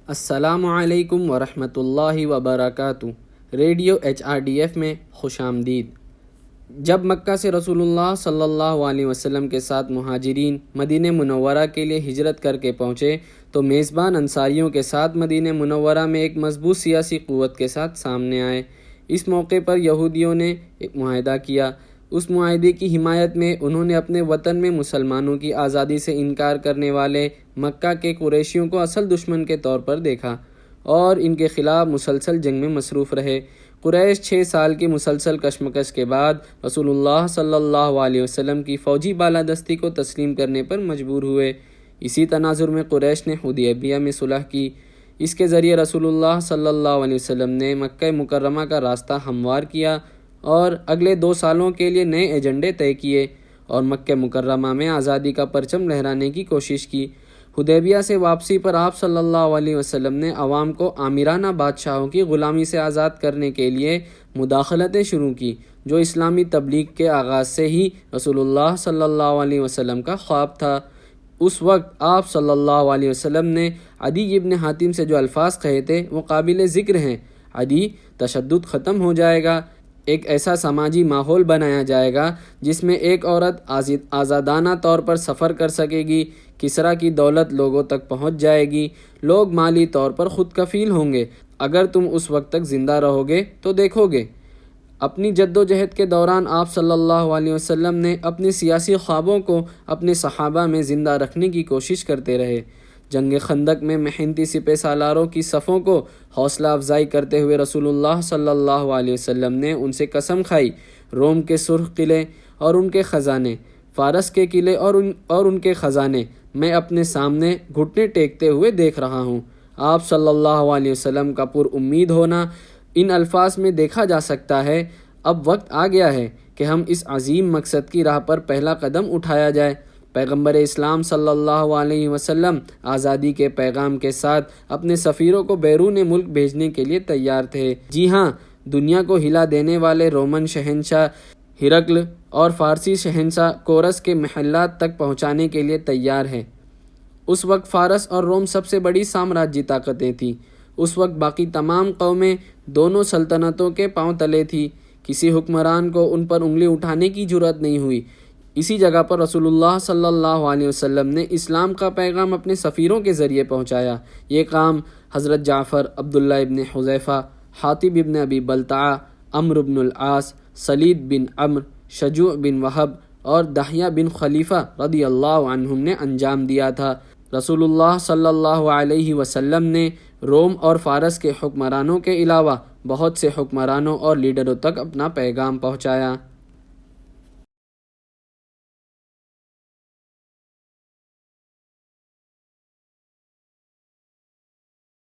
السلام علیکم ورحمۃ اللہ وبرکاتہ۔ ریڈیو HRDF میں خوش آمدید۔ جب مکہ سے رسول اللہ صلی اللہ علیہ وسلم کے ساتھ مہاجرین مدینہ منورہ کے لیے ہجرت کر کے پہنچے تو میزبان انصاریوں کے ساتھ مدینہ منورہ میں ایک مضبوط سیاسی قوت کے ساتھ سامنے آئے۔ اس موقع پر یہودیوں نے ایک معاہدہ کیا۔ اس معاہدے کی حمایت میں انہوں نے اپنے وطن میں مسلمانوں کی آزادی سے انکار کرنے والے مکہ کے قریشیوں کو اصل دشمن کے طور پر دیکھا اور ان کے خلاف مسلسل جنگ میں مصروف رہے۔ قریش 6 سال کی مسلسل کشمکش کے بعد رسول اللہ صلی اللہ علیہ وسلم کی فوجی بالادستی کو تسلیم کرنے پر مجبور ہوئے۔ اسی تناظر میں قریش نے حدیبیہ میں صلح کی۔ اس کے ذریعے رسول اللہ صلی اللہ علیہ وسلم نے مکہ مکرمہ کا راستہ ہموار کیا اور اگلے 2 سالوں کے لیے نئے ایجنڈے طے کیے اور مکہ مکرمہ میں آزادی کا پرچم لہرانے کی کوشش کی۔ حدیبیہ سے واپسی پر آپ صلی اللہ علیہ وسلم نے عوام کو آمیرانہ بادشاہوں کی غلامی سے آزاد کرنے کے لیے مداخلتیں شروع کی، جو اسلامی تبلیغ کے آغاز سے ہی رسول اللہ صلی اللہ علیہ وسلم کا خواب تھا۔ اس وقت آپ صلی اللہ علیہ وسلم نے عدی ابن حاتم سے جو الفاظ کہے تھے وہ قابل ذکر ہیں: عدی، تشدد ختم ہو جائے گا، ایک ایسا سماجی ماحول بنایا جائے گا جس میں ایک عورت آزادانہ طور پر سفر کر سکے گی، کسریٰ کی دولت لوگوں تک پہنچ جائے گی، لوگ مالی طور پر خود کفیل ہوں گے۔ اگر تم اس وقت تک زندہ رہو گے تو دیکھو گے۔ اپنی جد و جہد کے دوران آپ صلی اللہ علیہ وسلم نے اپنے سیاسی خوابوں کو اپنے صحابہ میں زندہ رکھنے کی کوشش کرتے رہے۔ جنگ خندق میں محنتی سپہ سالاروں کی صفوں کو حوصلہ افزائی کرتے ہوئے رسول اللہ صلی اللہ علیہ وسلم نے ان سے قسم کھائی: روم کے سرخ قلعے اور ان کے خزانے، فارس کے قلعے اور ان کے خزانے میں اپنے سامنے گھٹنے ٹیکتے ہوئے دیکھ رہا ہوں۔ آپ صلی اللہ علیہ وسلم کا پر امید ہونا ان الفاظ میں دیکھا جا سکتا ہے۔ اب وقت آ گیا ہے کہ ہم اس عظیم مقصد کی راہ پر پہلا قدم اٹھایا جائے۔ پیغمبر اسلام صلی اللہ علیہ وسلم آزادی کے پیغام کے ساتھ اپنے سفیروں کو بیرون ملک بھیجنے کے لیے تیار تھے۔ جی ہاں، دنیا کو ہلا دینے والے رومن شہنشاہ ہرقل اور فارسی شہنشاہ کورس کے محلات تک پہنچانے کے لیے تیار ہیں۔ اس وقت فارس اور روم سب سے بڑی سامراجی طاقتیں تھیں۔ اس وقت باقی تمام قومیں دونوں سلطنتوں کے پاؤں تلے تھیں۔ کسی حکمران کو ان پر انگلی اٹھانے کی جرأت نہیں ہوئی۔ اسی جگہ پر رسول اللہ صلی اللہ علیہ وسلم نے اسلام کا پیغام اپنے سفیروں کے ذریعے پہنچایا۔ یہ کام حضرت جعفر، عبداللہ ابن حذیفہ، حاطب ابن ابی بلتعہ، عمرو بن العاص، سلید بن عمرو، شجوع بن وہب اور دحیہ بن خلیفہ رضی اللہ عنہم نے انجام دیا تھا۔ رسول اللہ صلی اللہ علیہ وسلم نے روم اور فارس کے حکمرانوں کے علاوہ بہت سے حکمرانوں اور لیڈروں تک اپنا پیغام پہنچایا۔